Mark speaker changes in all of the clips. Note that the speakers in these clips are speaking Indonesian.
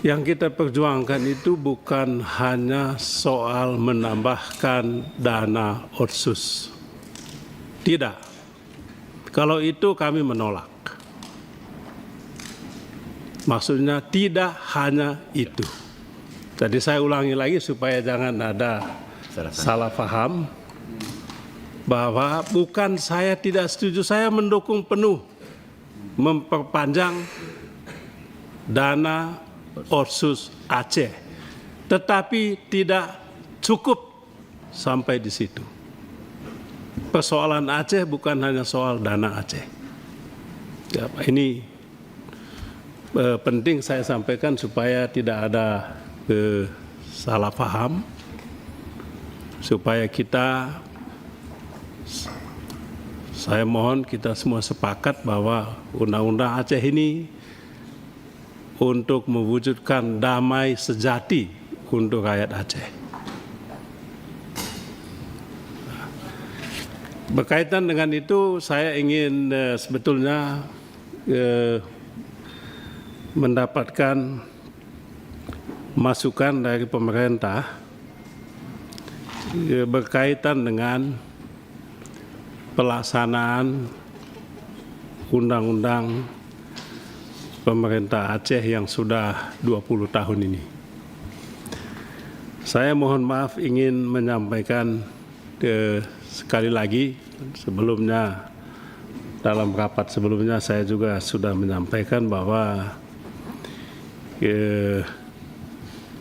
Speaker 1: Yang kita perjuangkan itu bukan hanya soal menambahkan dana otsus. Tidak. Kalau itu kami menolak. Maksudnya tidak hanya itu. Jadi saya ulangi lagi supaya jangan ada salah paham. Bahwa bukan saya tidak setuju, saya mendukung penuh memperpanjang dana otsus Aceh, tetapi tidak cukup sampai di situ. Persoalan Aceh bukan hanya soal dana Aceh. Ya, ini penting saya sampaikan supaya tidak ada salah paham, supaya saya mohon kita semua sepakat bahwa Undang-Undang Aceh ini untuk mewujudkan damai sejati untuk rakyat Aceh. Berkaitan dengan itu, saya ingin sebetulnya mendapatkan masukan dari pemerintah berkaitan dengan pelaksanaan Undang-Undang Pemerintah Aceh yang sudah 20 tahun ini. Saya mohon maaf ingin menyampaikan sekali lagi, sebelumnya dalam rapat sebelumnya saya juga sudah menyampaikan bahwa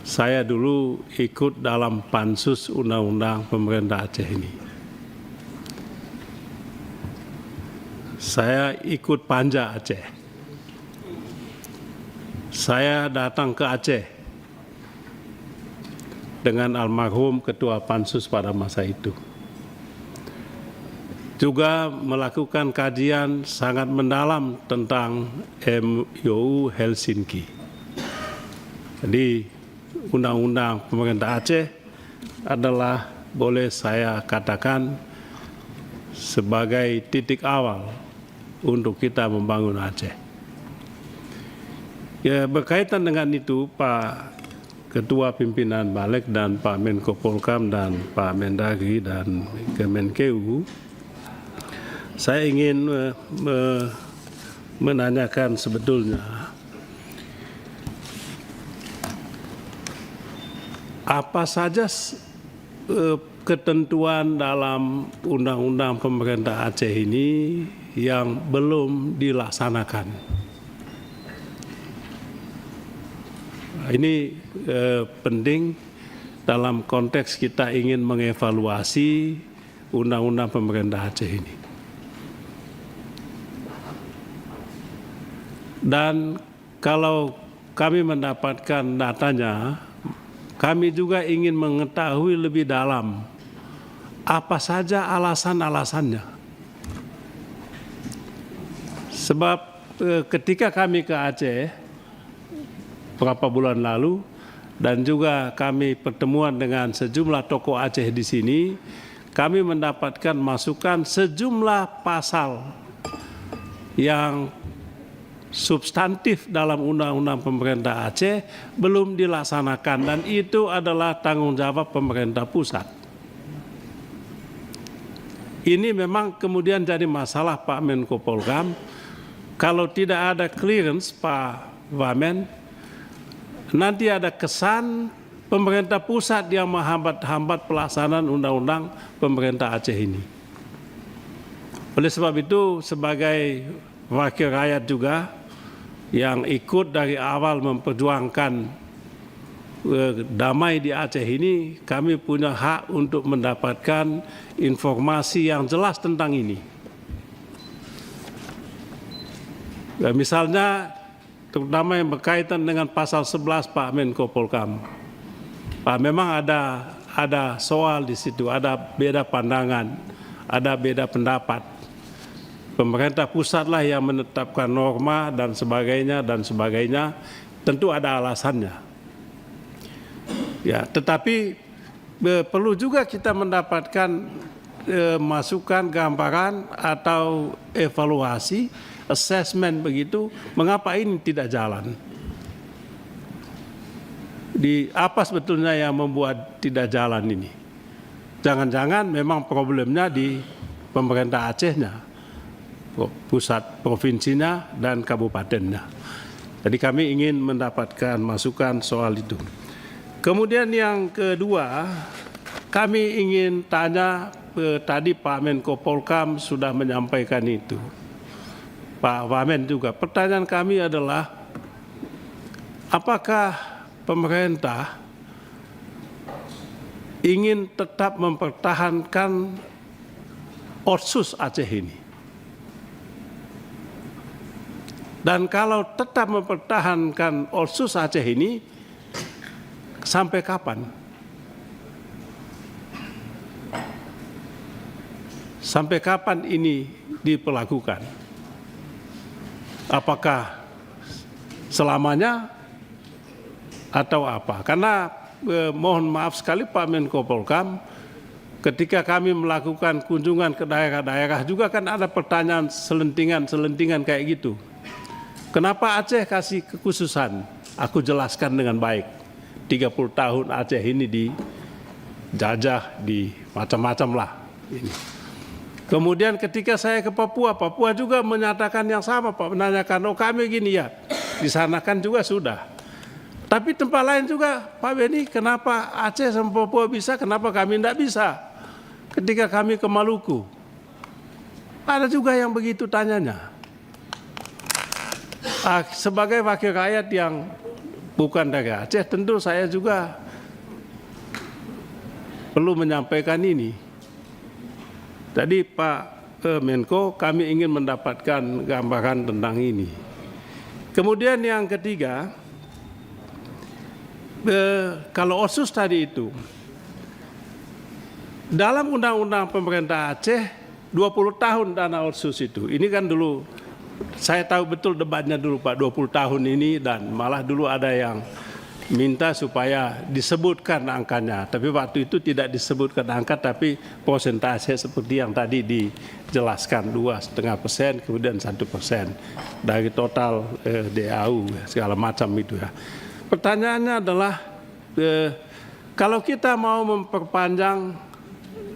Speaker 1: saya dulu ikut dalam pansus Undang-Undang Pemerintah Aceh ini. Saya ikut Panja Aceh. Saya datang ke Aceh dengan almarhum Ketua Pansus pada masa itu. Juga melakukan kajian sangat mendalam tentang MOU Helsinki. Jadi Undang-Undang Pemerintah Aceh adalah, boleh saya katakan, sebagai titik awal untuk kita membangun Aceh. Ya, berkaitan dengan itu, Pak Ketua Pimpinan Balik dan Pak Menko Polhukam dan Pak Mendagri dan Kemenkeu, saya ingin menanyakan sebetulnya apa saja ketentuan dalam Undang-Undang Pemerintah Aceh ini yang belum dilaksanakan. Ini penting dalam konteks kita ingin mengevaluasi Undang-Undang Pemerintah Aceh ini. Dan kalau kami mendapatkan datanya, kami juga ingin mengetahui lebih dalam apa saja alasan-alasannya. Sebab ketika kami ke Aceh beberapa bulan lalu, dan juga kami pertemuan dengan sejumlah tokoh Aceh di sini, kami mendapatkan masukan sejumlah pasal yang substantif dalam Undang-Undang Pemerintah Aceh belum dilaksanakan, dan itu adalah tanggung jawab pemerintah pusat. Ini memang kemudian jadi masalah, Pak Menko Polhukam. Kalau tidak ada clearance, Pak Wamen, nanti ada kesan pemerintah pusat yang menghambat-hambat pelaksanaan Undang-Undang Pemerintah Aceh ini. Oleh sebab itu, sebagai wakil rakyat juga yang ikut dari awal memperjuangkan damai di Aceh ini, kami punya hak untuk mendapatkan informasi yang jelas tentang ini. Misalnya, terutama yang berkaitan dengan pasal 11, Pak Menko Polhukam. Pak, memang ada soal di situ, ada beda pandangan, ada beda pendapat. Pemerintah pusatlah yang menetapkan norma dan sebagainya, tentu ada alasannya. Ya, tetapi perlu juga kita mendapatkan masukan, gambaran atau evaluasi, assessment begitu, mengapa ini tidak jalan. di apa sebetulnya yang membuat tidak jalan ini. Jangan-jangan memang problemnya di pemerintah Acehnya, pusat provinsinya dan kabupatennya. Jadi kami ingin mendapatkan masukan soal itu. Kemudian yang kedua, kami ingin tanya, tadi Pak Menko Polhukam sudah menyampaikan itu. Pak Wamen juga, pertanyaan kami adalah, apakah pemerintah ingin tetap mempertahankan Otsus Aceh ini? Dan kalau tetap mempertahankan Otsus Aceh ini, sampai kapan? Sampai kapan ini diperlakukan? Apakah selamanya atau apa? Karena mohon maaf sekali Pak Menko Polhukam, ketika kami melakukan kunjungan ke daerah-daerah juga kan ada pertanyaan selentingan kayak gitu. Kenapa Aceh kasih kekhususan? Aku jelaskan dengan baik. 30 tahun Aceh ini dijajah, di macam-macam lah. Ini. Kemudian ketika saya ke Papua, Papua juga menyatakan yang sama, Pak, menanyakan, oh kami gini ya, di sana kan juga sudah. Tapi tempat lain juga, Pak Beni, kenapa Aceh sama Papua bisa, kenapa kami tidak bisa? Ketika kami ke Maluku, ada juga yang begitu tanyanya. Sebagai wakil rakyat yang bukan dari Aceh, tentu saya juga perlu menyampaikan ini. Tadi Pak Menko, kami ingin mendapatkan gambaran tentang ini. Kemudian yang ketiga, kalau Otsus tadi itu, dalam Undang-Undang Pemerintah Aceh, 20 tahun dana Otsus itu. Ini kan dulu, saya tahu betul debatnya dulu Pak, 20 tahun ini, dan malah dulu ada yang minta supaya disebutkan angkanya. Tapi waktu itu tidak disebutkan angka, tapi persentase seperti yang tadi dijelaskan, 2,5%, kemudian 1% dari total DAU, segala macam itu ya. Pertanyaannya adalah, kalau kita mau memperpanjang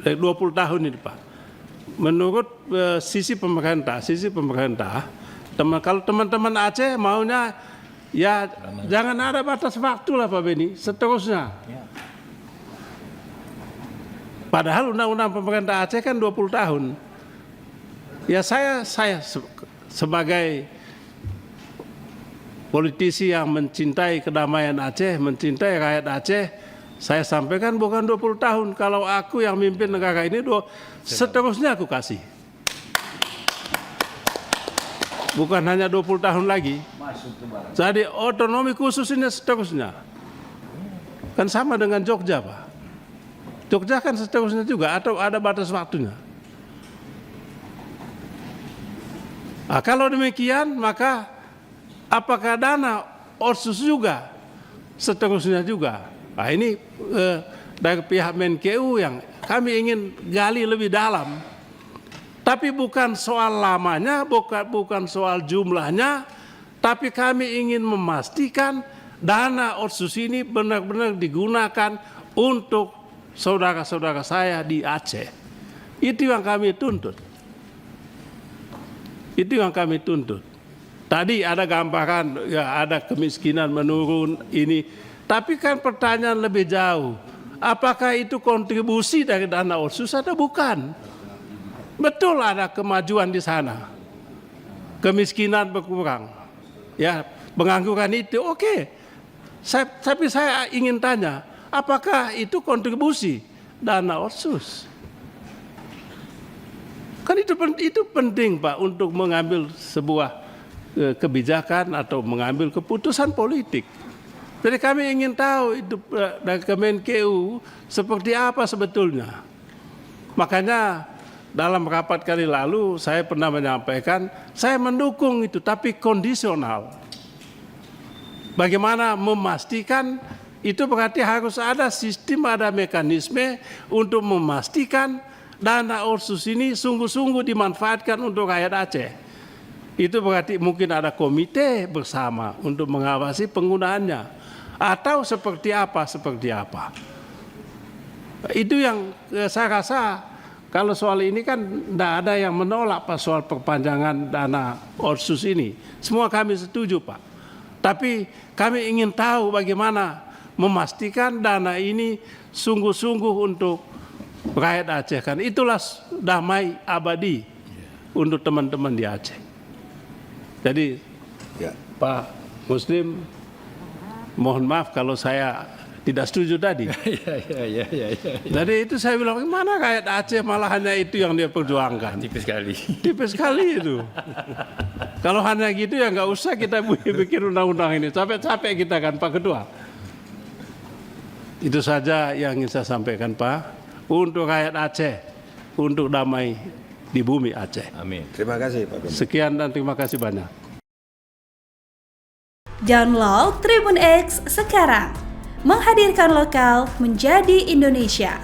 Speaker 1: 20 tahun ini Pak, menurut sisi pemerintah, kalau teman-teman Aceh maunya, ya jangan ada batas waktu lah Pak Beni, seterusnya. Padahal Undang-Undang Pemerintah Aceh kan 20 tahun. Ya saya sebagai politisi yang mencintai kedamaian Aceh, mencintai rakyat Aceh, saya sampaikan bukan 20 tahun. Kalau aku yang mimpin negara ini, seterusnya aku kasih. Bukan hanya 20 tahun lagi. Jadi otonomi khusus ini seterusnya. Kan sama dengan Jogja Pak. Jogja kan seterusnya juga, atau ada batas waktunya. Nah, kalau demikian, maka apakah dana Otsus juga seterusnya juga? Nah, ini dari pihak Menkeu yang kami ingin gali lebih dalam. Tapi bukan soal lamanya, bukan soal jumlahnya, tapi kami ingin memastikan dana Otsus ini benar-benar digunakan untuk saudara-saudara saya di Aceh. Itu yang kami tuntut. Itu yang kami tuntut. Tadi ada gambaran, ya ada kemiskinan menurun ini. Tapi kan pertanyaan lebih jauh. Apakah itu kontribusi dari dana Otsus atau bukan? Betul ada kemajuan di sana. Kemiskinan berkurang. Ya, pengangguran itu oke. Tapi saya ingin tanya, apakah itu kontribusi dana Otsus? Kan itu penting Pak untuk mengambil sebuah kebijakan atau mengambil keputusan politik. Jadi kami ingin tahu itu dari Kemenkeu seperti apa sebetulnya. Makanya dalam rapat kali lalu saya pernah menyampaikan, saya mendukung itu tapi kondisional. Bagaimana memastikan itu berarti harus ada sistem, ada mekanisme untuk memastikan dana Otsus ini sungguh-sungguh dimanfaatkan untuk rakyat Aceh. Itu berarti mungkin ada komite bersama untuk mengawasi penggunaannya. atau seperti apa. Itu yang saya rasa kalau soal ini kan tidak ada yang menolak Pak soal perpanjangan dana Otsus ini. Semua kami setuju Pak. Tapi kami ingin tahu bagaimana memastikan dana ini sungguh-sungguh untuk rakyat Aceh. Kan itulah damai abadi untuk teman-teman di Aceh. Jadi Pak Muslim, mohon maaf kalau saya tidak setuju tadi. Jadi itu saya bilang, mana rakyat Aceh malah hanya itu yang dia perjuangkan.
Speaker 2: Tipis sekali.
Speaker 1: Tipis sekali itu. Kalau hanya gitu ya nggak usah kita bikin undang-undang ini. Capek-capek kita kan Pak Ketua. Itu saja yang ingin saya sampaikan Pak. Untuk rakyat Aceh, untuk damai di bumi Aceh.
Speaker 2: Amin.
Speaker 3: Terima kasih Pak Gembong.
Speaker 1: Sekian dan terima kasih banyak.
Speaker 4: Download Tribun X sekarang. Menghadirkan lokal menjadi Indonesia.